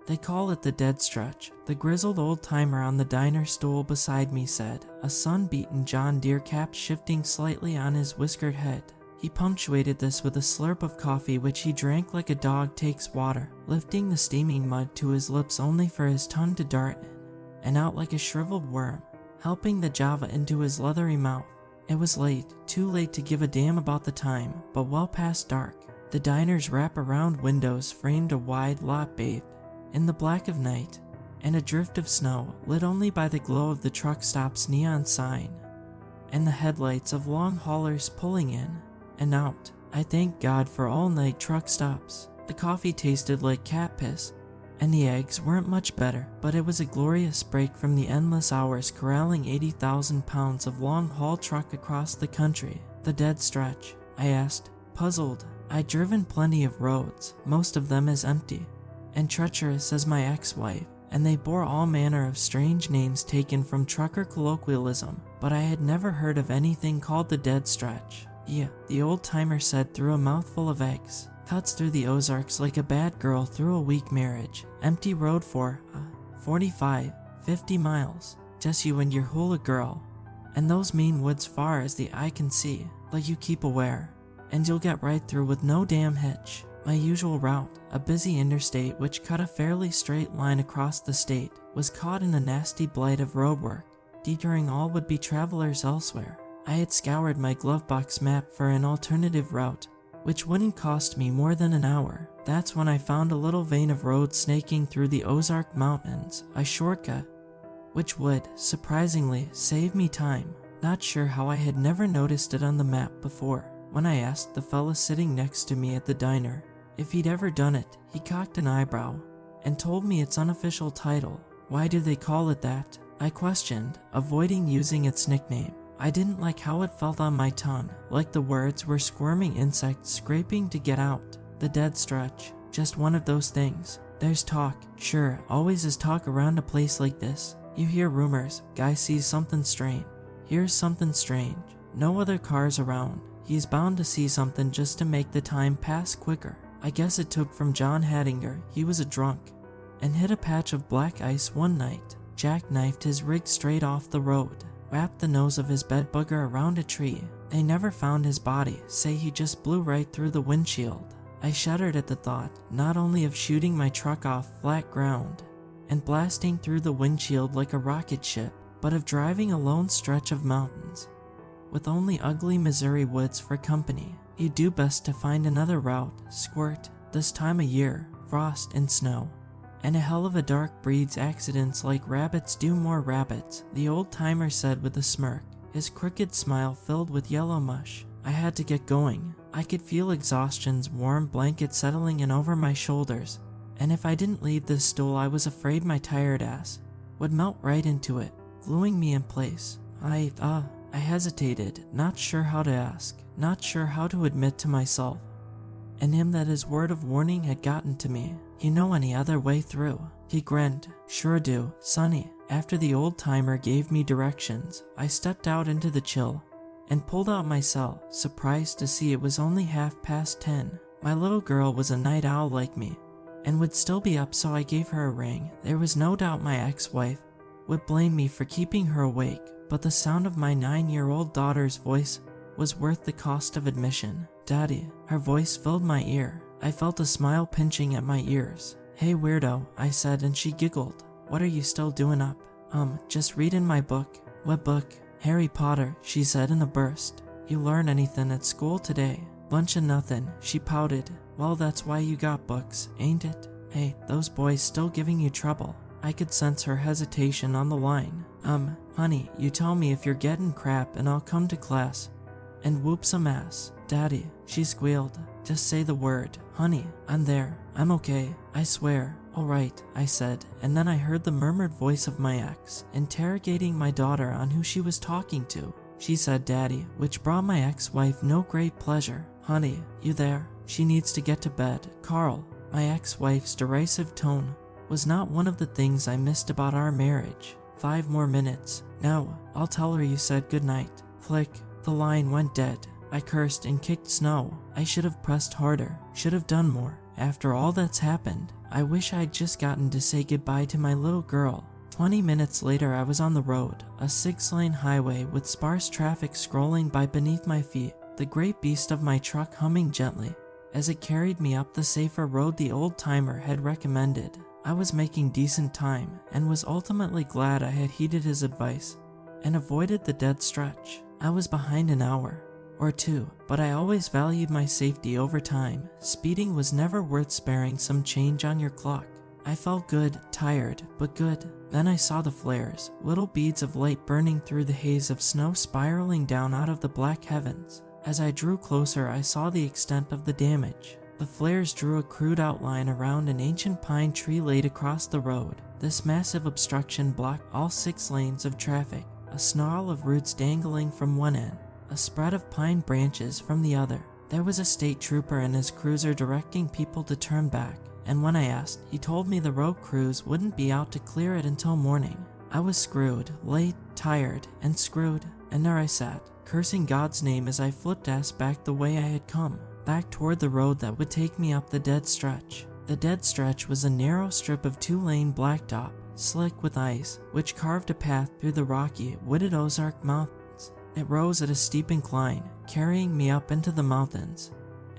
They call it the dead stretch, the grizzled old-timer on the diner stool beside me said, a sun-beaten John Deere cap shifting slightly on his whiskered head. He punctuated this with a slurp of coffee which he drank like a dog takes water, lifting the steaming mud to his lips only for his tongue to dart in and out like a shriveled worm, helping the Java into his leathery mouth. It was late, too late to give a damn about the time, but well past dark. The diner's wrap-around windows framed a wide lot bathed in the black of night, and a drift of snow lit only by the glow of the truck stop's neon sign and the headlights of long haulers pulling in and out. I thank God for all-night truck stops. The coffee tasted like cat piss, and the eggs weren't much better, but it was a glorious break from the endless hours corralling 80,000 pounds of long-haul truck across the country. The dead stretch, I asked, puzzled. I'd driven plenty of roads, most of them as empty and treacherous as my ex-wife, and they bore all manner of strange names taken from trucker colloquialism, but I had never heard of anything called the dead stretch. Yeah, the old-timer said through a mouthful of eggs. Cuts through the Ozarks like a bad girl through a weak marriage. Empty road for 45, 50 miles. Just you and your hula girl. And those mean woods far as the eye can see, but you keep aware, and you'll get right through with no damn hitch. My usual route, a busy interstate which cut a fairly straight line across the state, was caught in a nasty blight of roadwork, detouring all would-be travelers elsewhere. I had scoured my glovebox map for an alternative route, which wouldn't cost me more than an hour. That's when I found a little vein of road snaking through the Ozark Mountains, a shortcut, which would, surprisingly, save me time. Not sure how I had never noticed it on the map before. When I asked the fella sitting next to me at the diner if he'd ever done it, he cocked an eyebrow and told me its unofficial title. Why do they call it that? I questioned, avoiding using its nickname. I didn't like how it felt on my tongue, like the words were squirming insects scraping to get out. The dead stretch, just one of those things. There's talk, sure, always is talk around a place like this. You hear rumors, guy sees something strange, hears something strange. No other cars around. He's bound to see something just to make the time pass quicker. I guess it took from John Hattinger. He was a drunk and hit a patch of black ice one night, jackknifed his rig straight off the road, wrapped the nose of his bed bugger around a tree. They never found his body, say he just blew right through the windshield. I shuddered at the thought, not only of shooting my truck off flat ground and blasting through the windshield like a rocket ship, but of driving a lone stretch of mountains with only ugly Missouri woods for company. You'd do best to find another route. Squirt, this time of year, frost and snow, and a hell of a dark breeds accidents like rabbits do more rabbits, the old-timer said with a smirk, his crooked smile filled with yellow mush. I had to get going. I could feel exhaustion's warm blanket settling in over my shoulders, and if I didn't leave this stool I was afraid my tired ass would melt right into it, gluing me in place. I hesitated, not sure how to ask, not sure how to admit to myself and him that his word of warning had gotten to me. You know any other way through? He grinned. Sure do, sonny. After the old-timer gave me directions, I stepped out into the chill and pulled out my cell, surprised to see it was only 10:30. My little girl was a night owl like me and would still be up, so I gave her a ring. There was no doubt my ex-wife would blame me for keeping her awake, but the sound of my 9-year-old daughter's voice was worth the cost of admission. Daddy, her voice filled my ear. I felt a smile pinching at my ears. Hey weirdo, I said, and she giggled. What are you still doing up? Just reading my book. What book? Harry Potter, she said in a burst. You learn anything at school today? Bunch of nothing, she pouted. Well, that's why you got books, ain't it? Hey, those boys still giving you trouble? I could sense her hesitation on the line. Honey, you tell me if you're getting crap and I'll come to class and whoop some ass. Daddy, she squealed. Just say the word. Honey, I'm there. I'm okay. I swear. All right, I said, and then I heard the murmured voice of my ex, interrogating my daughter on who she was talking to. She said Daddy, which brought my ex-wife no great pleasure. Honey, you there? She needs to get to bed. Carl. My ex-wife's derisive tone was not one of the things I missed about our marriage. 5 more minutes. No, I'll tell her you said goodnight. Flick. The line went dead. I cursed and kicked snow. I should have pressed harder, should have done more. After all that's happened, I wish I'd just gotten to say goodbye to my little girl. 20 minutes later, I was on the road, a 6-lane highway with sparse traffic scrolling by beneath my feet, the great beast of my truck humming gently as it carried me up the safer road the old-timer had recommended. I was making decent time and was ultimately glad I had heeded his advice and avoided the dead stretch. I was behind an hour or two, but I always valued my safety over time. Speeding was never worth sparing some change on your clock. I felt good, tired, but good. Then I saw the flares, little beads of light burning through the haze of snow spiraling down out of the black heavens. As I drew closer, I saw the extent of the damage. The flares drew a crude outline around an ancient pine tree laid across the road. This massive obstruction blocked all 6 lanes of traffic, a snarl of roots dangling from one end, a spread of pine branches from the other. There was a state trooper in his cruiser directing people to turn back, and when I asked, he told me the road crews wouldn't be out to clear it until morning. I was screwed, late, tired, and screwed, and there I sat, cursing God's name as I flipped ass back the way I had come, back toward the road that would take me up the dead stretch. The dead stretch was a narrow strip of 2-lane blacktop, slick with ice, which carved a path through the rocky, wooded Ozark Mountains. It rose at a steep incline, carrying me up into the mountains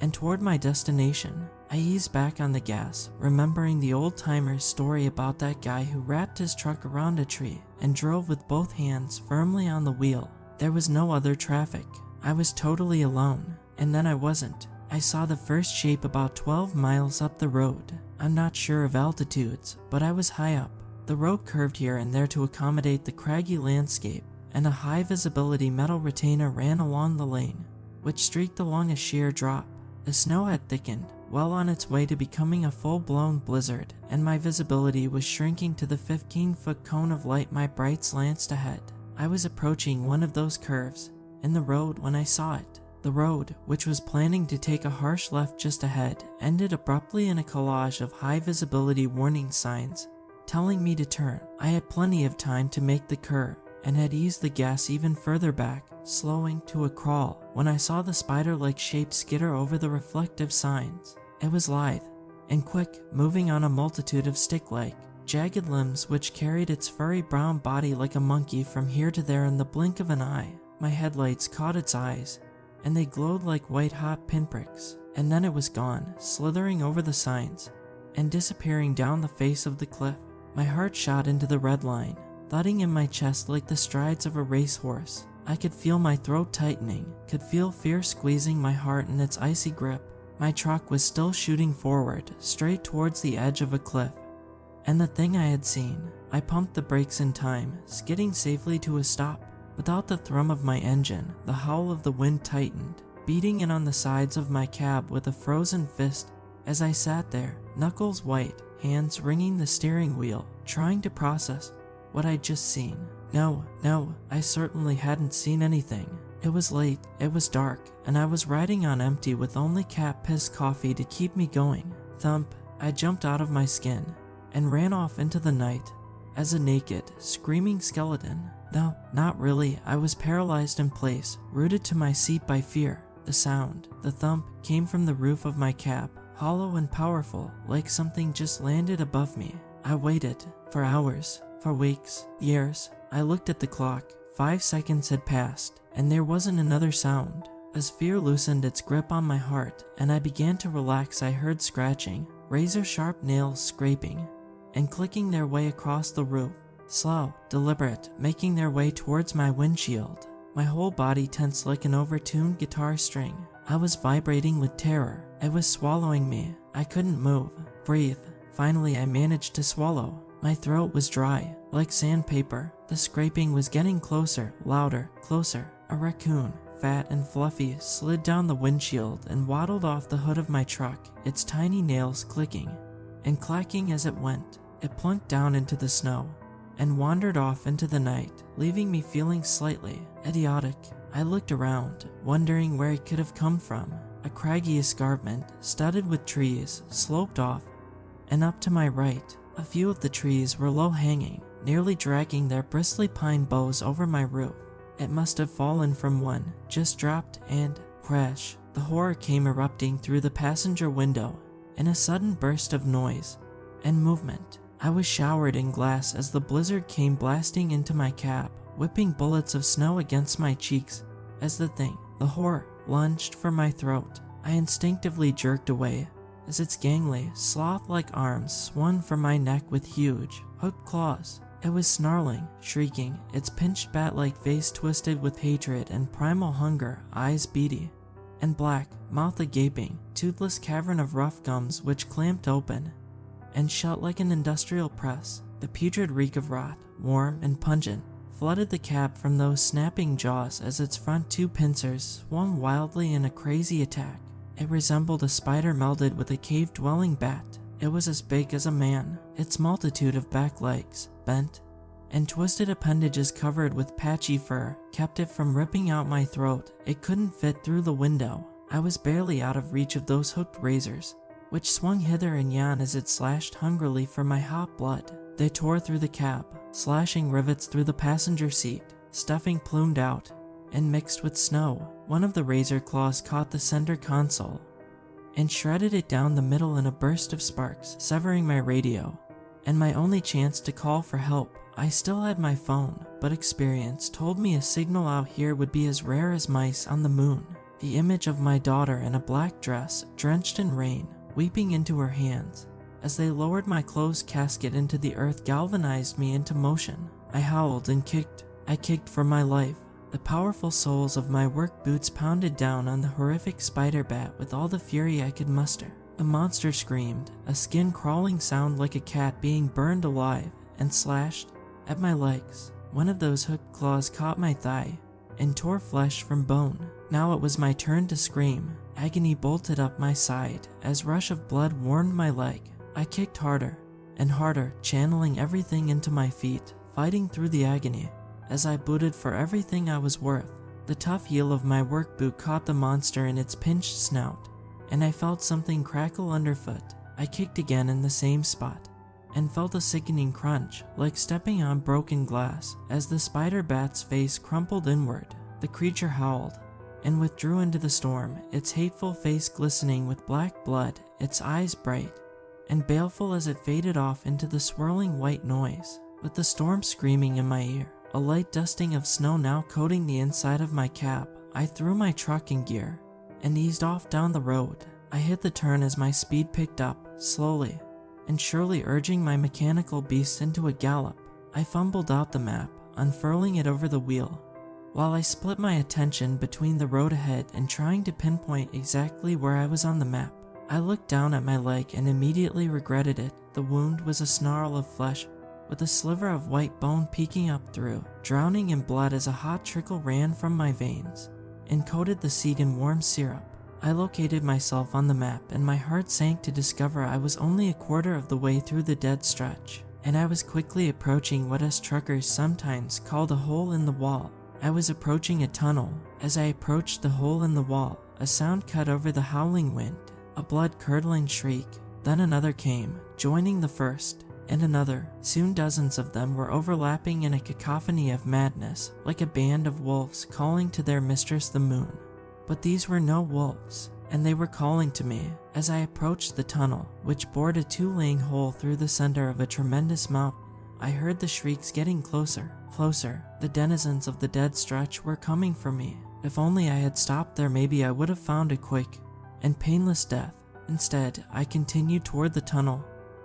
and toward my destination. I eased back on the gas, remembering the old-timer's story about that guy who wrapped his truck around a tree and drove with both hands firmly on the wheel. There was no other traffic. I was totally alone, and then I wasn't. I saw the first shape about 12 miles up the road. I'm not sure of altitudes, but I was high up. The road curved here and there to accommodate the craggy landscape, and a high-visibility metal retainer ran along the lane, which streaked along a sheer drop. The snow had thickened, well on its way to becoming a full-blown blizzard, and my visibility was shrinking to the 15-foot cone of light my brights lanced ahead. I was approaching one of those curves in the road when I saw it. The road, which was planning to take a harsh left just ahead, ended abruptly in a collage of high-visibility warning signs telling me to turn. I had plenty of time to make the curve and had eased the gas even further back, slowing to a crawl, when I saw the spider-like shape skitter over the reflective signs. It was lithe and quick, moving on a multitude of stick-like, jagged limbs which carried its furry brown body like a monkey from here to there in the blink of an eye. My headlights caught its eyes, and they glowed like white-hot pinpricks, and then it was gone, slithering over the signs and disappearing down the face of the cliff. My heart shot into the red line, thudding in my chest like the strides of a racehorse. I could feel my throat tightening, could feel fear squeezing my heart in its icy grip. My truck was still shooting forward, straight towards the edge of a cliff. And the thing I had seen. I pumped the brakes in time, skidding safely to a stop. Without the thrum of my engine, the howl of the wind tightened, beating in on the sides of my cab with a frozen fist as I sat there, knuckles white, hands wringing the steering wheel, trying to process what I'd just seen. No, I certainly hadn't seen anything. It was late, it was dark, and I was riding on empty with only cat piss coffee to keep me going. Thump, I jumped out of my skin and ran off into the night as a naked, screaming skeleton. No, not really. I was paralyzed in place, rooted to my seat by fear. The sound, the thump, came from the roof of my cab, hollow and powerful, like something just landed above me. I waited, for hours, for weeks, years. I looked at the clock. 5 seconds had passed, and there wasn't another sound. As fear loosened its grip on my heart, and I began to relax, I heard scratching, razor-sharp nails scraping and clicking their way across the roof. Slow, deliberate, making their way towards my windshield. My whole body tense like an overtuned guitar string. I was vibrating with terror. It was swallowing me. I couldn't move, breathe. Finally, I managed to swallow. My throat was dry, like sandpaper. The scraping was getting closer, louder, closer. A raccoon, fat and fluffy, slid down the windshield and waddled off the hood of my truck, its tiny nails clicking and clacking as it went. It plunked down into the snow and wandered off into the night, leaving me feeling slightly idiotic. I looked around, wondering where it could have come from. A craggy escarpment, studded with trees, sloped off, and up to my right. A few of the trees were low-hanging, nearly dragging their bristly pine boughs over my roof. It must have fallen from one, just dropped, and crash. The horror came erupting through the passenger window in a sudden burst of noise and movement. I was showered in glass as the blizzard came blasting into my cab, whipping bullets of snow against my cheeks as the horror, lunged for my throat. I instinctively jerked away as its gangly, sloth-like arms swung from my neck with huge, hooked claws. It was snarling, shrieking, its pinched bat-like face twisted with hatred and primal hunger, eyes beady and black, mouth a gaping, toothless cavern of rough gums which clamped open and shut like an industrial press. The putrid reek of rot, warm and pungent, flooded the cab from those snapping jaws as its front two pincers swung wildly in a crazy attack. It resembled a spider melded with a cave-dwelling bat. It was as big as a man, its multitude of back legs, bent and twisted appendages covered with patchy fur, kept it from ripping out my throat. It couldn't fit through the window. I was barely out of reach of those hooked razors, which swung hither and yon as it slashed hungrily for my hot blood. They tore through the cab, slashing rivets through the passenger seat, stuffing plumed out and mixed with snow. One of the razor claws caught the center console and shredded it down the middle in a burst of sparks, severing my radio and my only chance to call for help. I still had my phone, but experience told me a signal out here would be as rare as mice on the moon. The image of my daughter in a black dress, drenched in rain, weeping into her hands as they lowered my closed casket into the earth, galvanized me into motion. I howled and kicked. I kicked for my life. The powerful soles of my work boots pounded down on the horrific spider bat with all the fury I could muster. The monster screamed, a skin-crawling sound like a cat being burned alive, and slashed at my legs. One of those hooked claws caught my thigh and tore flesh from bone. Now it was my turn to scream. Agony bolted up my side as rush of blood warmed my leg. I kicked harder and harder, channeling everything into my feet, fighting through the agony as I booted for everything I was worth. The tough heel of my work boot caught the monster in its pinched snout, and I felt something crackle underfoot. I kicked again in the same spot and felt a sickening crunch, like stepping on broken glass, as the spider bat's face crumpled inward. The creature howled and withdrew into the storm, its hateful face glistening with black blood, its eyes bright and baleful as it faded off into the swirling white noise. With the storm screaming in my ear, a light dusting of snow now coating the inside of my cab, I threw my truck in gear and eased off down the road. I hit the turn as my speed picked up, slowly and surely urging my mechanical beast into a gallop. I fumbled out the map, unfurling it over the wheel, while I split my attention between the road ahead and trying to pinpoint exactly where I was on the map. I looked down at my leg and immediately regretted it. The wound was a snarl of flesh with a sliver of white bone peeking up through, drowning in blood as a hot trickle ran from my veins and coated the seat in warm syrup. I located myself on the map and my heart sank to discover I was only a quarter of the way through the dead stretch, and I was quickly approaching what us truckers sometimes called a hole in the wall. I was approaching a tunnel. As I approached the hole in the wall, a sound cut over the howling wind, a blood-curdling shriek. Then another came, joining the first, and another. Soon dozens of them were overlapping in a cacophony of madness, like a band of wolves calling to their mistress the moon. But these were no wolves, and they were calling to me. As I approached the tunnel, which bored a two-lane hole through the center of a tremendous mountain, I heard the shrieks getting closer, closer. The denizens of the dead stretch were coming for me. If only I had stopped there, maybe I would have found a quick and painless death. Instead, I continued toward the tunnel,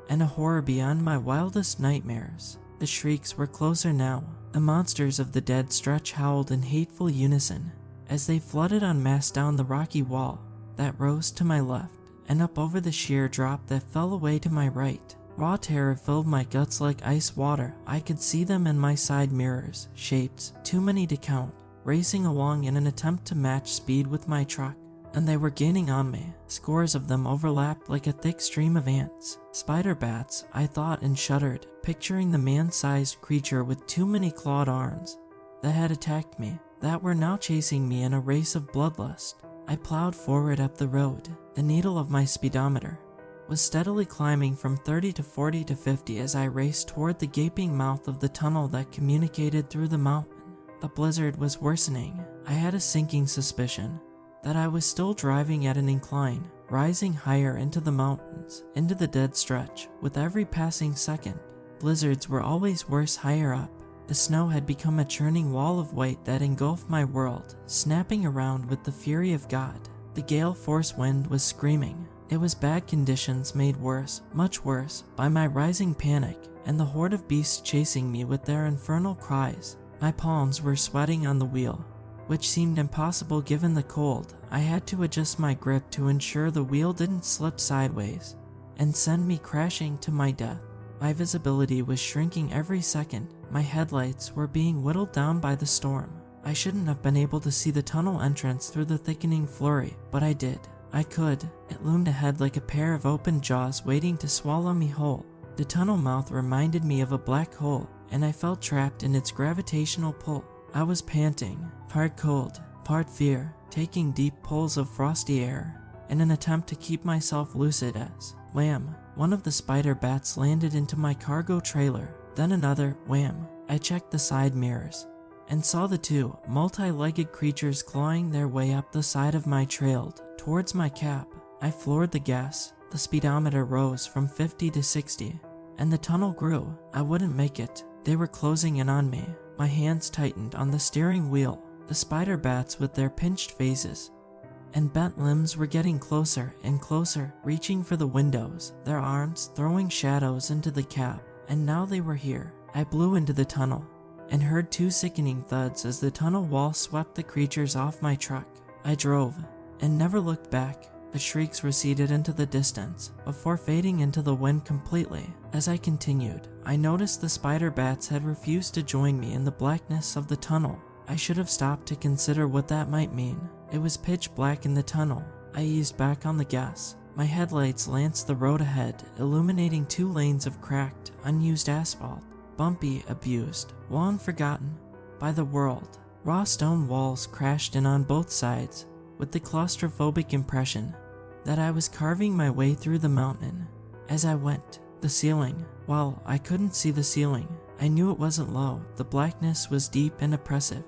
and a horror beyond my wildest nightmares. The shrieks were closer now. The monsters of the dead stretch howled in hateful unison as they flooded en masse down the rocky wall that rose to my left and up over the sheer drop that fell away to my right. Raw terror filled my guts like ice water. I could see them in my side mirrors, shapes too many to count, racing along in an attempt to match speed with my truck. And they were gaining on me. Scores of them overlapped like a thick stream of ants. Spider bats, I thought and shuddered, picturing the man-sized creature with too many clawed arms that had attacked me, that were now chasing me in a race of bloodlust. I plowed forward up the road. The needle of my speedometer was steadily climbing from 30 to 40 to 50 as I raced toward the gaping mouth of the tunnel that communicated through the mountain. The blizzard was worsening. I had a sinking suspicion that I was still driving at an incline, rising higher into the mountains, into the dead stretch, with every passing second. Blizzards were always worse higher up. The snow had become a churning wall of white that engulfed my world, snapping around with the fury of God. The gale force wind was screaming. It was bad conditions made worse, much worse, by my rising panic and the horde of beasts chasing me with their infernal cries. My palms were sweating on the wheel, which seemed impossible given the cold. I had to adjust my grip to ensure the wheel didn't slip sideways and send me crashing to my death. My visibility was shrinking every second. My headlights were being whittled down by the storm. I shouldn't have been able to see the tunnel entrance through the thickening flurry, but I did. I could. It loomed ahead like a pair of open jaws waiting to swallow me whole. The tunnel mouth reminded me of a black hole, and I felt trapped in its gravitational pull. I was panting, part cold, part fear, taking deep pulls of frosty air in an attempt to keep myself lucid as, wham, one of the spider bats landed into my cargo trailer. Then another, wham. I checked the side mirrors and saw the two multi-legged creatures clawing their way up the side of my trailed towards my cap. I floored the gas. The speedometer rose from 50 to 60, and the tunnel grew. I wouldn't make it. They were closing in on me. My hands tightened on the steering wheel. The spider bats with their pinched faces and bent limbs were getting closer and closer, reaching for the windows, their arms throwing shadows into the cab. And now they were here. I blew into the tunnel and heard two sickening thuds as the tunnel wall swept the creatures off my truck. I drove and never looked back. The shrieks receded into the distance before fading into the wind completely. As I continued, I noticed the spider bats had refused to join me in the blackness of the tunnel. I should have stopped to consider what that might mean. It was pitch black in the tunnel. I eased back on the gas. My headlights lanced the road ahead, illuminating 2 lanes of cracked, unused asphalt, bumpy, abused, long forgotten by the world. Raw stone walls crashed in on both sides, with the claustrophobic impression that I was carving my way through the mountain. As I went, the ceiling, well, I couldn't see the ceiling. I knew it wasn't low. The blackness was deep and oppressive,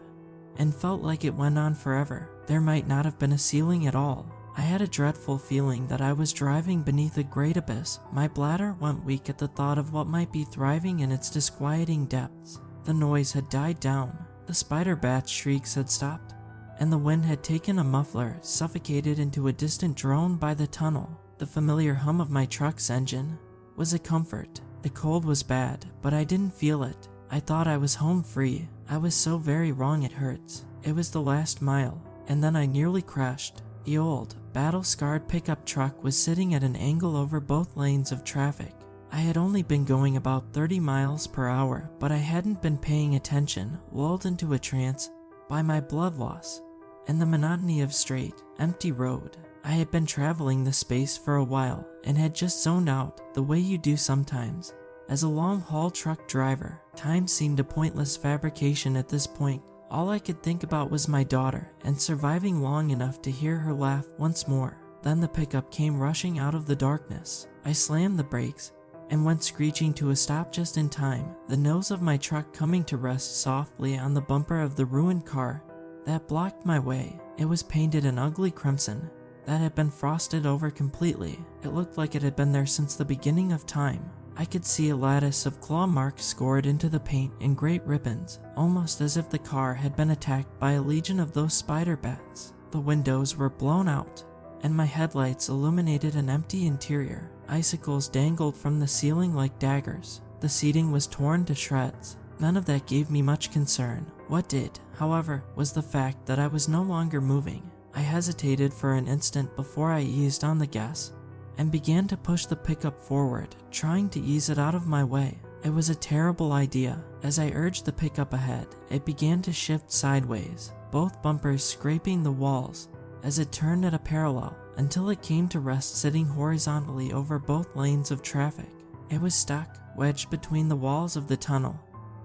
and felt like it went on forever. There might not have been a ceiling at all. I had a dreadful feeling that I was driving beneath a great abyss. My bladder went weak at the thought of what might be thriving in its disquieting depths. The noise had died down. The spider bat's shrieks had stopped, and the wind had taken a muffler, suffocated into a distant drone by the tunnel. The familiar hum of my truck's engine was a comfort. The cold was bad, but I didn't feel it. I thought I was home free. I was so very wrong it hurts. It was the last mile, and then I nearly crashed. The old, battle-scarred pickup truck was sitting at an angle over both lanes of traffic. I had only been going about 30 miles per hour, but I hadn't been paying attention, lulled into a trance by my blood loss and the monotony of straight, empty road. I had been traveling the space for a while and had just zoned out, the way you do sometimes. As a long-haul truck driver, time seemed a pointless fabrication at this point. All I could think about was my daughter and surviving long enough to hear her laugh once more. Then the pickup came rushing out of the darkness. I slammed the brakes and went screeching to a stop just in time, the nose of my truck coming to rest softly on the bumper of the ruined car that blocked my way. It was painted an ugly crimson that had been frosted over completely. It looked like it had been there since the beginning of time. I could see a lattice of claw marks scored into the paint in great ribbons, almost as if the car had been attacked by a legion of those spider bats. The windows were blown out, and my headlights illuminated an empty interior. Icicles dangled from the ceiling like daggers. The seating was torn to shreds. None of that gave me much concern. What did, however, was the fact that I was no longer moving. I hesitated for an instant before I eased on the gas and began to push the pickup forward, trying to ease it out of my way. It was a terrible idea. As I urged the pickup ahead, it began to shift sideways, both bumpers scraping the walls as it turned at a parallel until it came to rest sitting horizontally over both lanes of traffic. It was stuck, wedged between the walls of the tunnel,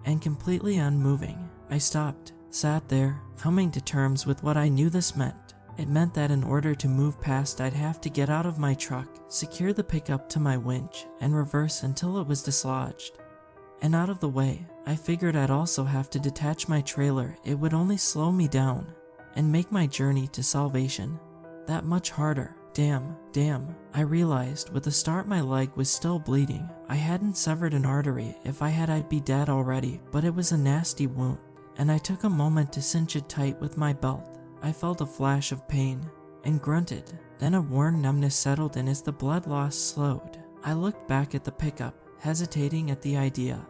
and completely unmoving. I stopped, sat there, coming to terms with what I knew this meant. It meant that in order to move past, I'd have to get out of my truck, secure the pickup to my winch, and reverse until it was dislodged and out of the way. I figured I'd also have to detach my trailer. It would only slow me down and make my journey to salvation that much harder. Damn, I realized with a start my leg was still bleeding. I hadn't severed an artery. If I had, I'd be dead already, but it was a nasty wound, and I took a moment to cinch it tight with my belt. I felt a flash of pain and grunted. Then a warm numbness settled in as the blood loss slowed. I looked back at the pickup, hesitating at the idea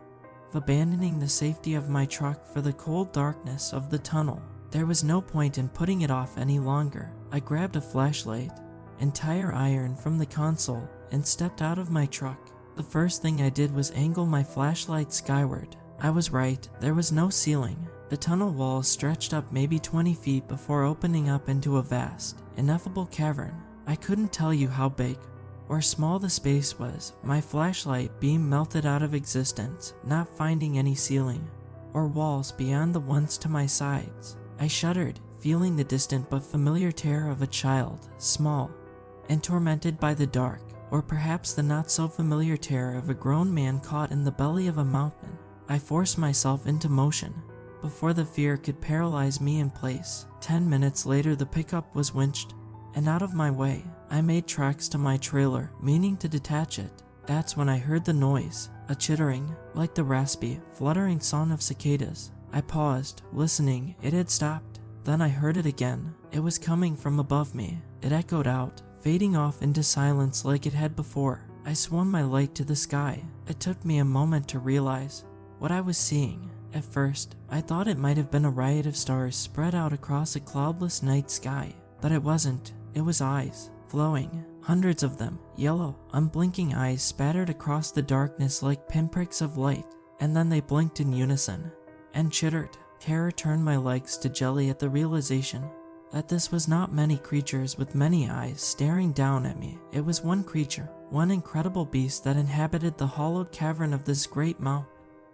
of abandoning the safety of my truck for the cold darkness of the tunnel. There was no point in putting it off any longer. I grabbed a flashlight and tire iron from the console and stepped out of my truck. The first thing I did was angle my flashlight skyward. I was right, there was no ceiling. The tunnel walls stretched up maybe 20 feet before opening up into a vast, ineffable cavern. I couldn't tell you how big or small the space was. My flashlight beam melted out of existence, not finding any ceiling or walls beyond the ones to my sides. I shuddered, feeling the distant but familiar terror of a child, small and tormented by the dark, or perhaps the not-so-familiar terror of a grown man caught in the belly of a mountain. I forced myself into motion before the fear could paralyze me in place. 10 minutes later, the pickup was winched and out of my way. I made tracks to my trailer, meaning to detach it. That's when I heard the noise, a chittering, like the raspy, fluttering song of cicadas. I paused, listening. It had stopped. Then I heard it again. It was coming from above me. It echoed out, fading off into silence like it had before. I swung my light to the sky. It took me a moment to realize what I was seeing. At first, I thought it might have been a riot of stars spread out across a cloudless night sky, but it wasn't. It was eyes, glowing, hundreds of them, yellow, unblinking eyes spattered across the darkness like pinpricks of light, and then they blinked in unison and chittered. Terror turned my legs to jelly at the realization that this was not many creatures with many eyes staring down at me. It was one creature, one incredible beast that inhabited the hollowed cavern of this great mountain.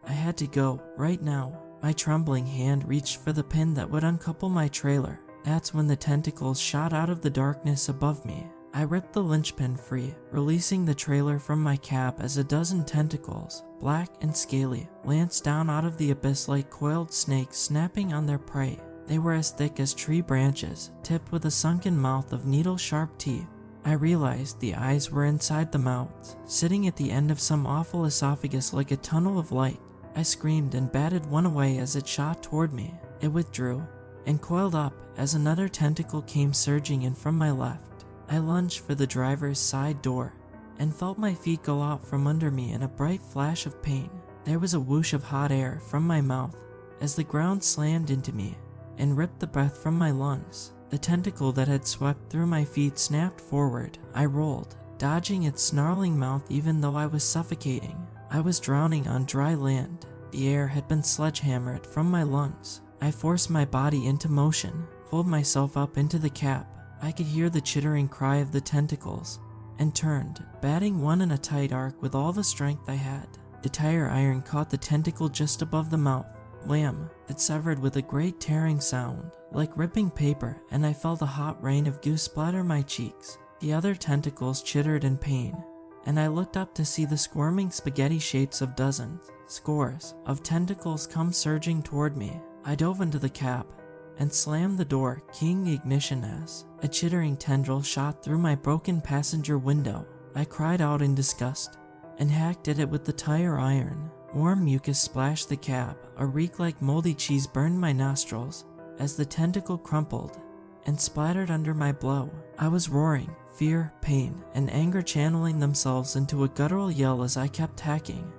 I had to go, right now. My trembling hand reached for the pin that would uncouple my trailer. That's when the tentacles shot out of the darkness above me. I ripped the linchpin free, releasing the trailer from my cab as a dozen tentacles, black and scaly, lanced down out of the abyss like coiled snakes snapping on their prey. They were as thick as tree branches, tipped with a sunken mouth of needle-sharp teeth. I realized the eyes were inside the mouths, sitting at the end of some awful esophagus like a tunnel of light. I screamed and batted one away as it shot toward me. It withdrew and coiled up as another tentacle came surging in from my left. I lunged for the driver's side door and felt my feet go out from under me in a bright flash of pain. There was a whoosh of hot air from my mouth as the ground slammed into me and ripped the breath from my lungs. The tentacle that had swept through my feet snapped forward. I rolled, dodging its snarling mouth even though I was suffocating. I was drowning on dry land. The air had been sledgehammered from my lungs. I forced my body into motion, pulled myself up into the cab. I could hear the chittering cry of the tentacles, and turned, batting one in a tight arc with all the strength I had. The tire iron caught the tentacle just above the mouth. Wham! It severed with a great tearing sound, like ripping paper, and I felt a hot rain of goo splatter my cheeks. The other tentacles chittered in pain, and I looked up to see the squirming spaghetti shapes of dozens, scores, of tentacles come surging toward me. I dove into the cab and slammed the door, keying the ignition as a chittering tendril shot through my broken passenger window. I cried out in disgust and hacked at it with the tire iron. Warm mucus splashed the cab. A reek like moldy cheese burned my nostrils as the tentacle crumpled and splattered under my blow. I was roaring, fear, pain, and anger channeling themselves into a guttural yell as I kept hacking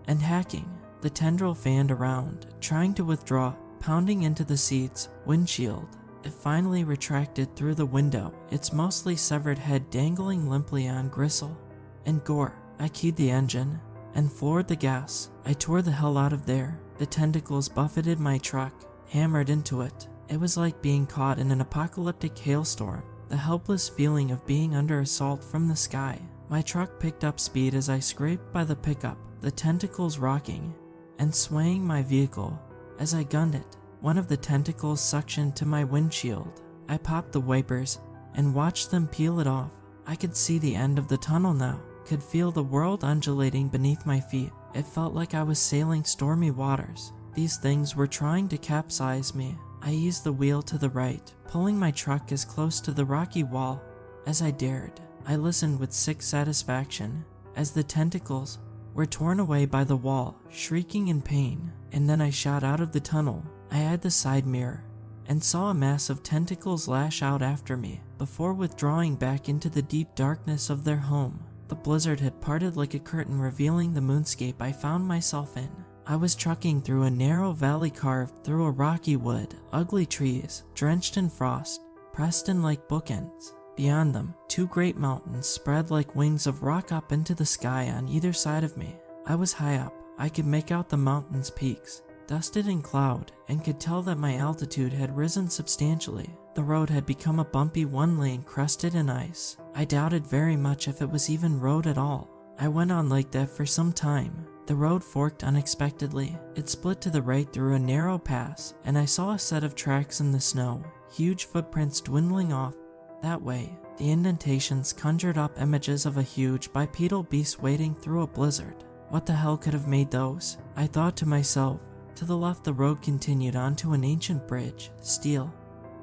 and hacking. The tendril fanned around, trying to withdraw, pounding into the seat's windshield. It finally retracted through the window, its mostly severed head dangling limply on gristle and gore. I keyed the engine and floored the gas. I tore the hell out of there. The tentacles buffeted my truck, hammered into it. It was like being caught in an apocalyptic hailstorm, the helpless feeling of being under assault from the sky. My truck picked up speed as I scraped by the pickup, the tentacles rocking and swaying my vehicle as I gunned it. One of the tentacles suctioned to my windshield. I popped the wipers and watched them peel it off. I could see the end of the tunnel now, could feel the world undulating beneath my feet. It felt like I was sailing stormy waters. These things were trying to capsize me. I eased the wheel to the right, pulling my truck as close to the rocky wall As I dared, I listened with sick satisfaction as the tentacles were torn away by the wall, shrieking in pain, and then I shot out of the tunnel. I had the side mirror and saw a mass of tentacles lash out after me before withdrawing back into the deep darkness of their home. The blizzard had parted like a curtain, revealing the moonscape I found myself in. I was trucking through a narrow valley carved through a rocky wood, ugly trees, drenched in frost, pressed in like bookends. Beyond them, two great mountains spread like wings of rock up into the sky on either side of me. I was high up. I could make out the mountain's peaks, dusted in cloud, and could tell that my altitude had risen substantially. The road had become a bumpy one lane crusted in ice. I doubted very much if it was even road at all. I went on like that for some time. The road forked unexpectedly. It split to the right through a narrow pass, and I saw a set of tracks in the snow, huge footprints dwindling off that way. The indentations conjured up images of a huge bipedal beast wading through a blizzard. What the hell could have made those? I thought to myself. To the left, the road continued onto an ancient bridge, steel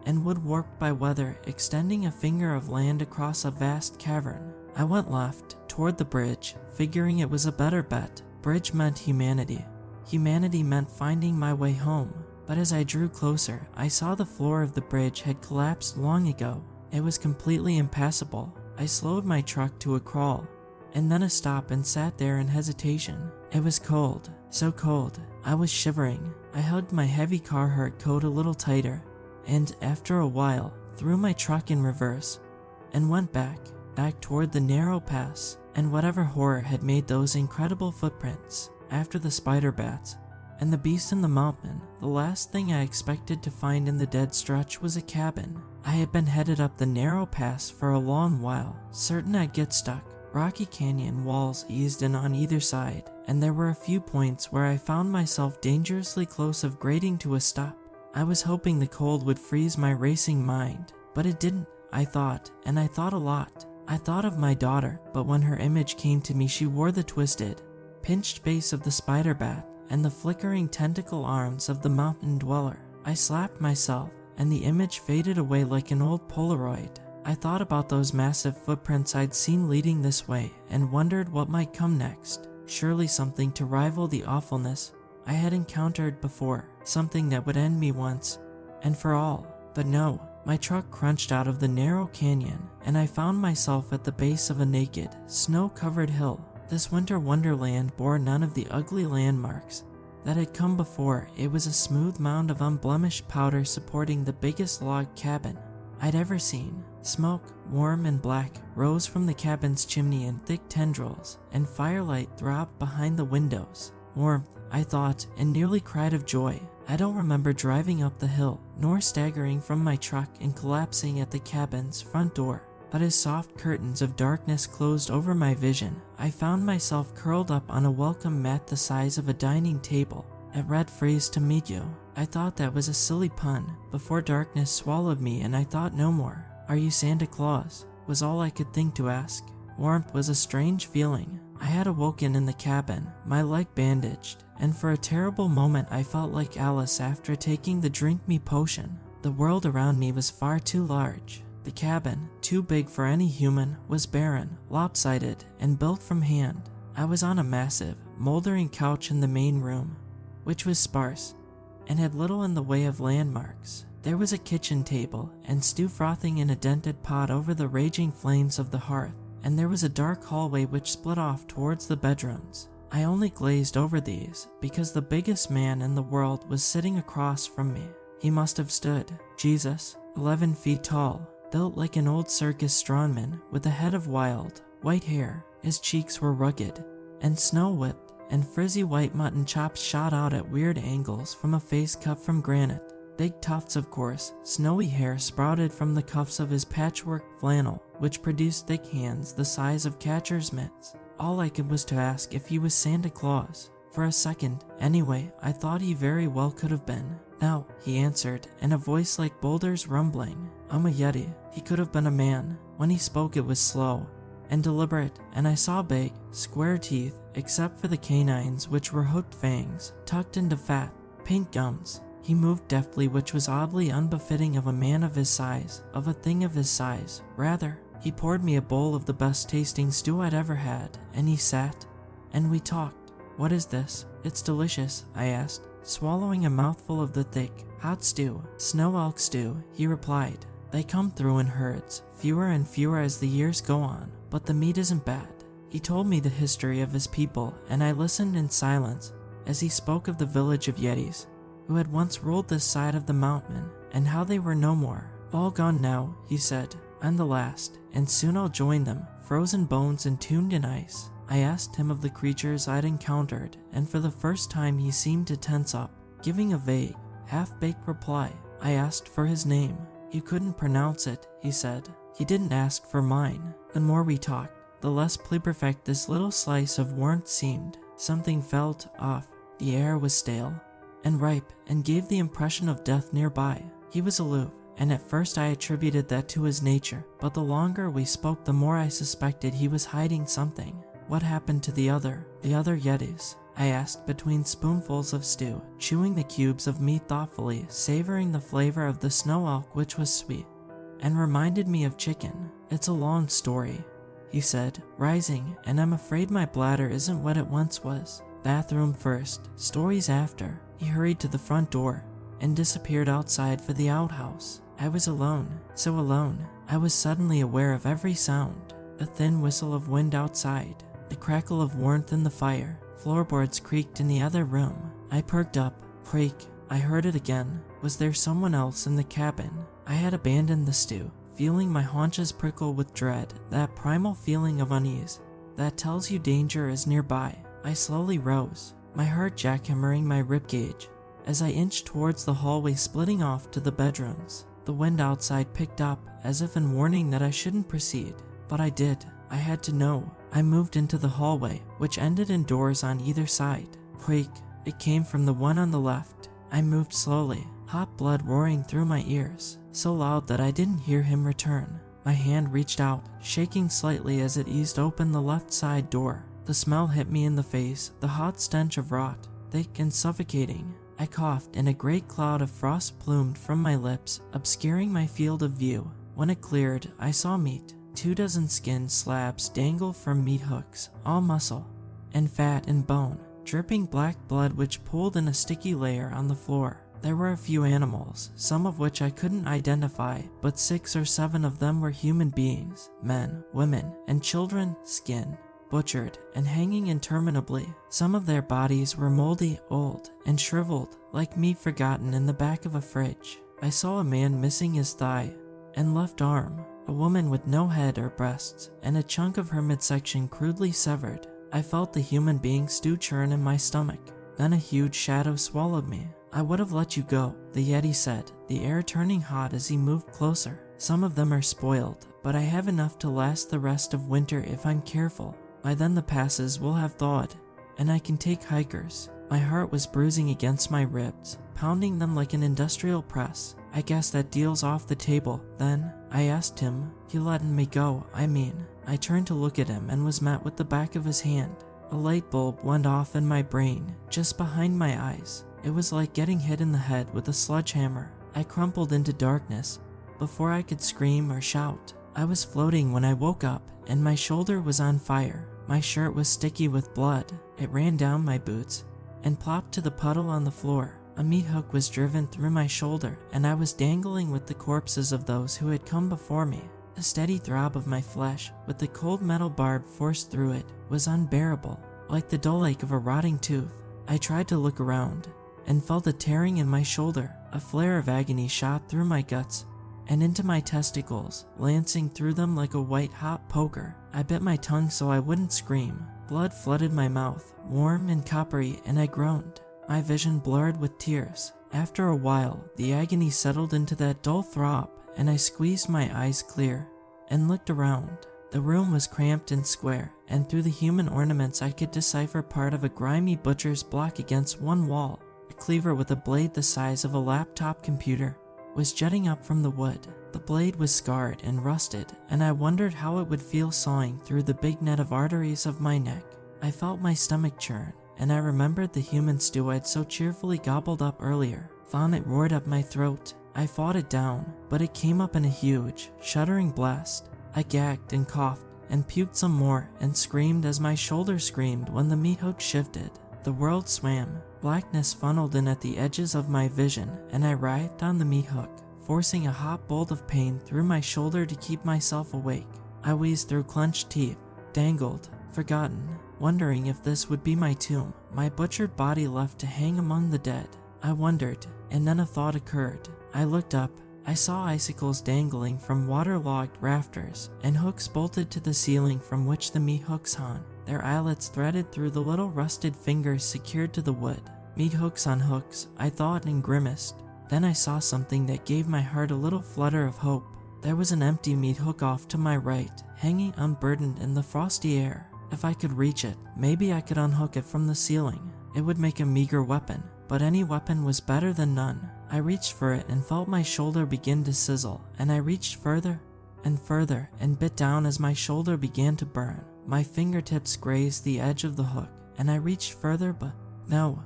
and wood warped by weather, extending a finger of land across a vast cavern. I went left, toward the bridge, figuring it was a better bet. Bridge meant humanity. Humanity meant finding my way home. But as I drew closer, I saw the floor of the bridge had collapsed long ago. It was completely impassable. I slowed my truck to a crawl, and then a stop, and sat there in hesitation. It was cold, so cold. I was shivering. I hugged my heavy Carhartt coat a little tighter, and after a while, threw my truck in reverse, and went back toward the narrow pass, and whatever horror had made those incredible footprints. After the spider bats and the beast in the mountain, the last thing I expected to find in the dead stretch was a cabin. I had been headed up the narrow pass for a long while, certain I'd get stuck. Rocky canyon walls eased in on either side, and there were a few points where I found myself dangerously close of grating to a stop. I was hoping the cold would freeze my racing mind, but it didn't. I thought, and I thought a lot. I thought of my daughter, but when her image came to me, she wore the twisted, pinched base of the spider bat and the flickering tentacle arms of the mountain dweller. I slapped myself, and the image faded away like an old Polaroid. I thought about those massive footprints I'd seen leading this way, and wondered what might come next. Surely something to rival the awfulness I had encountered before, something that would end me once and for all. But no, my truck crunched out of the narrow canyon, and I found myself at the base of a naked, snow-covered hill. This winter wonderland bore none of the ugly landmarks that had come before. It was a smooth mound of unblemished powder supporting the biggest log cabin I'd ever seen. Smoke, warm and black, rose from the cabin's chimney in thick tendrils, and firelight throbbed behind the windows. Warmth, I thought, and nearly cried of joy. I don't remember driving up the hill, nor staggering from my truck and collapsing at the cabin's front door. But as soft curtains of darkness closed over my vision, I found myself curled up on a welcome mat the size of a dining table. It read, "Freeze to meet you." I thought that was a silly pun, before darkness swallowed me, and I thought no more. "Are you Santa Claus?" was all I could think to ask. Warmth was a strange feeling. I had awoken in the cabin, my leg bandaged, and for a terrible moment I felt like Alice after taking the drink me potion. The world around me was far too large. The cabin, too big for any human, was barren, lopsided, and built from hand. I was on a massive, moldering couch in the main room, which was sparse and had little in the way of landmarks. There was a kitchen table and stew frothing in a dented pot over the raging flames of the hearth, and there was a dark hallway which split off towards the bedrooms. I only glazed over these because the biggest man in the world was sitting across from me. He must have stood, Jesus, 11 feet tall, built like an old circus strongman with a head of wild, white hair. His cheeks were rugged and snow-whipped, and frizzy white mutton chops shot out at weird angles from a face cut from granite. Big tufts of coarse, snowy hair sprouted from the cuffs of his patchwork flannel, which produced thick hands the size of catcher's mitts. All I could was to ask if he was Santa Claus. For a second, anyway, I thought he very well could have been. "No," he answered, in a voice like boulders rumbling. "I'm a Yeti." He could have been a man. When he spoke it was slow and deliberate, and I saw big, square teeth, except for the canines, which were hooked fangs, tucked into fat, pink gums. He moved deftly, which was oddly unbefitting of a man of his size, of a thing of his size, rather. He poured me a bowl of the best tasting stew I'd ever had, and he sat, and we talked. "What is this? It's delicious," I asked, swallowing a mouthful of the thick, hot stew. "Snow elk stew," he replied. "They come through in herds, fewer and fewer as the years go on, but the meat isn't bad." He told me the history of his people, and I listened in silence as he spoke of the village of Yetis, who had once ruled this side of the mountain, and how they were no more. "All gone now," he said. "I'm the last, and soon I'll join them, frozen bones entombed in ice." I asked him of the creatures I'd encountered, and for the first time he seemed to tense up, giving a vague, half-baked reply. I asked for his name. "He couldn't pronounce it," he said. He didn't ask for mine. The more we talked, the less perfect this little slice of warmth seemed. Something felt off. The air was stale and ripe and gave the impression of death nearby. He was aloof, and at first I attributed that to his nature, but the longer we spoke, the more I suspected he was hiding something. "What happened to the other Yetis?" I asked between spoonfuls of stew, chewing the cubes of meat thoughtfully, savoring the flavor of the snow elk, which was sweet and reminded me of chicken. "It's a long story," he said, rising, "and I'm afraid my bladder isn't what it once was. Bathroom first, stories after." He hurried to the front door and disappeared outside for the outhouse. I was alone, so alone. I was suddenly aware of every sound: the thin whistle of wind outside, the crackle of warmth in the fire. Floorboards creaked in the other room. I perked up. Creak. I heard it again. Was there someone else in the cabin? I had abandoned the stew, feeling my haunches prickle with dread, that primal feeling of unease that tells you danger is nearby. I slowly rose, my heart jackhammering my ribcage, as I inched towards the hallway splitting off to the bedrooms. The wind outside picked up, as if in warning that I shouldn't proceed, but I did. I had to know. I moved into the hallway, which ended in doors on either side. Creak. It came from the one on the left. I moved slowly, hot blood roaring through my ears, so loud that I didn't hear him return. My hand reached out, shaking slightly as it eased open the left side door. The smell hit me in the face, the hot stench of rot, thick and suffocating. I coughed, and a great cloud of frost plumed from my lips, obscuring my field of view. When it cleared, I saw meat. 24 skin slabs dangle from meat hooks, all muscle and fat and bone, dripping black blood which pooled in a sticky layer on the floor. There were a few animals, some of which I couldn't identify, but 6 or 7 of them were human beings, men, women, and children, skinned, butchered, and hanging interminably. Some of their bodies were moldy, old, and shriveled, like meat forgotten in the back of a fridge. I saw a man missing his thigh and left arm, a woman with no head or breasts, and a chunk of her midsection crudely severed. I felt the human being stew churn in my stomach. Then a huge shadow swallowed me. "I would have let you go," the Yeti said, the air turning hot as he moved closer. "Some of them are spoiled, but I have enough to last the rest of winter if I'm careful. By then the passes will have thawed, and I can take hikers." My heart was bruising against my ribs, pounding them like an industrial press. "I guess that deal's off the table, then?" I asked him. "He letting me go, I mean." I turned to look at him and was met with the back of his hand. A light bulb went off in my brain, just behind my eyes. It was like getting hit in the head with a sledgehammer. I crumpled into darkness before I could scream or shout. I was floating when I woke up, and my shoulder was on fire. My shirt was sticky with blood. It ran down my boots and plopped to the puddle on the floor. A meat hook was driven through my shoulder, and I was dangling with the corpses of those who had come before me. The steady throb of my flesh, with the cold metal barb forced through it, was unbearable, like the dull ache of a rotting tooth. I tried to look around, and felt a tearing in my shoulder. A flare of agony shot through my guts and into my testicles, lancing through them like a white-hot poker. I bit my tongue so I wouldn't scream. Blood flooded my mouth, warm and coppery, and I groaned. My vision blurred with tears. After a while, the agony settled into that dull throb, and I squeezed my eyes clear and looked around. The room was cramped and square, and through the human ornaments I could decipher part of a grimy butcher's block against one wall. A cleaver with a blade the size of a laptop computer was jutting up from the wood. The blade was scarred and rusted, and I wondered how it would feel sawing through the big net of arteries of my neck. I felt my stomach churn, and I remembered the human stew I'd so cheerfully gobbled up earlier. Vomit roared up my throat. I fought it down, but it came up in a huge, shuddering blast. I gagged and coughed and puked some more and screamed as my shoulder screamed when the meat hook shifted. The world swam. Blackness funneled in at the edges of my vision, and I writhed on the meat hook, forcing a hot bolt of pain through my shoulder to keep myself awake. I wheezed through clenched teeth, dangled, forgotten, wondering if this would be my tomb, my butchered body left to hang among the dead. I wondered, and then a thought occurred. I looked up. I saw icicles dangling from waterlogged rafters, and hooks bolted to the ceiling from which the meat hooks hung, their eyelets threaded through the little rusted fingers secured to the wood. Meat hooks on hooks, I thought and grimaced. Then I saw something that gave my heart a little flutter of hope. There was an empty meat hook off to my right, hanging unburdened in the frosty air. If I could reach it, maybe I could unhook it from the ceiling. It would make a meager weapon, but any weapon was better than none. I reached for it and felt my shoulder begin to sizzle, and I reached further and further and bit down as my shoulder began to burn. My fingertips grazed the edge of the hook, and I reached further, but no,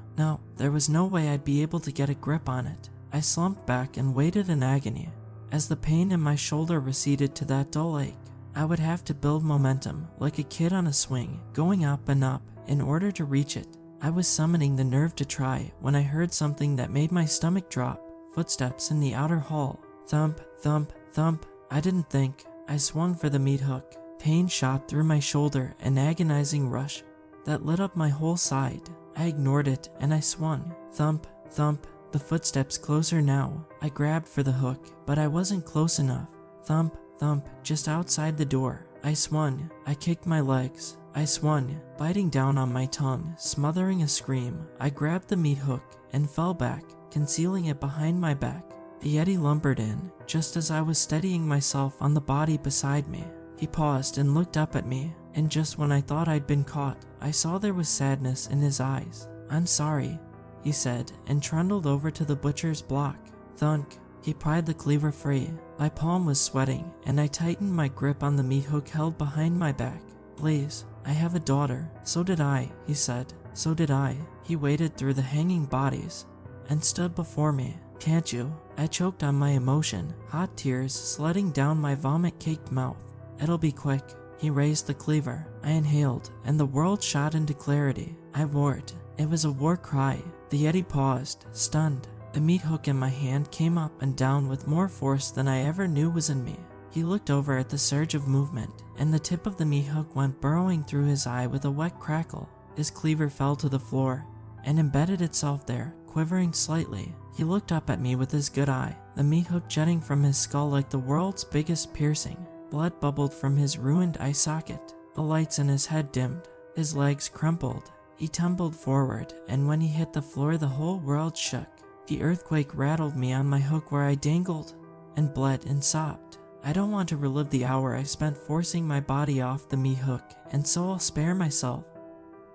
there was no way I'd be able to get a grip on it. I slumped back and waited in agony. As the pain in my shoulder receded to that dull ache, I would have to build momentum, like a kid on a swing, going up and up, in order to reach it. I was summoning the nerve to try when I heard something that made my stomach drop. Footsteps in the outer hall. Thump, thump, thump. I didn't think. I swung for the meat hook. Pain shot through my shoulder, an agonizing rush that lit up my whole side. I ignored it and I swung. Thump, thump. The footsteps closer now. I grabbed for the hook, but I wasn't close enough. Thump, thump, just outside the door. I swung. I kicked my legs. I swung, biting down on my tongue, smothering a scream. I grabbed the meat hook and fell back, concealing it behind my back. The Yeti lumbered in, just as I was steadying myself on the body beside me. He paused and looked up at me, and just when I thought I'd been caught, I saw there was sadness in his eyes. "I'm sorry," he said, and trundled over to the butcher's block. Thunk. He pried the cleaver free. My palm was sweating, and I tightened my grip on the meat hook held behind my back. "Please, I have a daughter." "So did I," he said. "So did I." He waded through the hanging bodies and stood before me. "Can't you?" I choked on my emotion, hot tears sledding down my vomit-caked mouth. "It'll be quick." He raised the cleaver. I inhaled, and the world shot into clarity. I roared. It was a war cry. The Yeti paused, stunned. The meat hook in my hand came up and down with more force than I ever knew was in me. He looked over at the surge of movement, and the tip of the meat hook went burrowing through his eye with a wet crackle. His cleaver fell to the floor and embedded itself there, quivering slightly. He looked up at me with his good eye, the meat hook jutting from his skull like the world's biggest piercing. Blood bubbled from his ruined eye socket. The lights in his head dimmed. His legs crumpled. He tumbled forward, and when he hit the floor, the whole world shook. The earthquake rattled me on my hook where I dangled and bled and sobbed. I don't want to relive the hour I spent forcing my body off the meat hook, and so I'll spare myself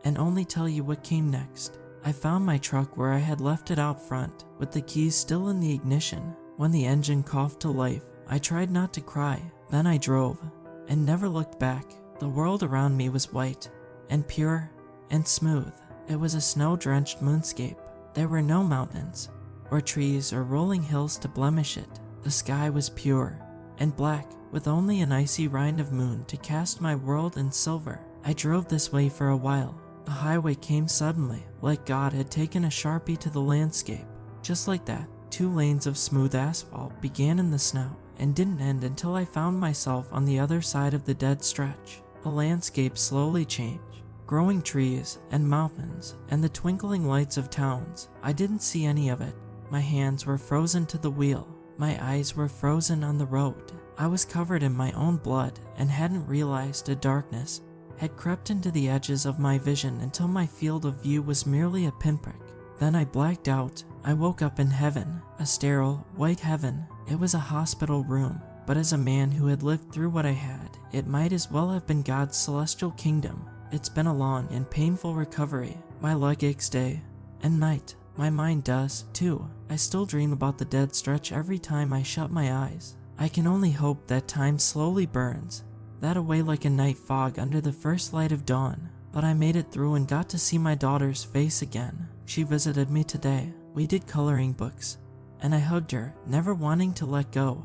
and only tell you what came next. I found my truck where I had left it out front, with the keys still in the ignition. When the engine coughed to life, I tried not to cry. Then I drove and never looked back. The world around me was white and pure and smooth. It was a snow-drenched moonscape. There were no mountains or trees or rolling hills to blemish it. The sky was pure and black, with only an icy rind of moon to cast my world in silver. I drove this way for a while. The highway came suddenly, like God had taken a Sharpie to the landscape. Just like that, 2 lanes of smooth asphalt began in the snow and didn't end until I found myself on the other side of the dead stretch. The landscape slowly changed. Growing trees and mountains and the twinkling lights of towns. I didn't see any of it. My hands were frozen to the wheel. My eyes were frozen on the road. I was covered in my own blood and hadn't realized a darkness had crept into the edges of my vision until my field of view was merely a pinprick. Then I blacked out. I woke up in heaven, a sterile, white heaven. It was a hospital room, but as a man who had lived through what I had, it might as well have been God's celestial kingdom. It's been a long and painful recovery. My leg aches day and night. My mind does, too. I still dream about the dead stretch every time I shut my eyes. I can only hope that time slowly burns that away like a night fog under the first light of dawn. But I made it through and got to see my daughter's face again. She visited me today. We did coloring books, and I hugged her, never wanting to let go.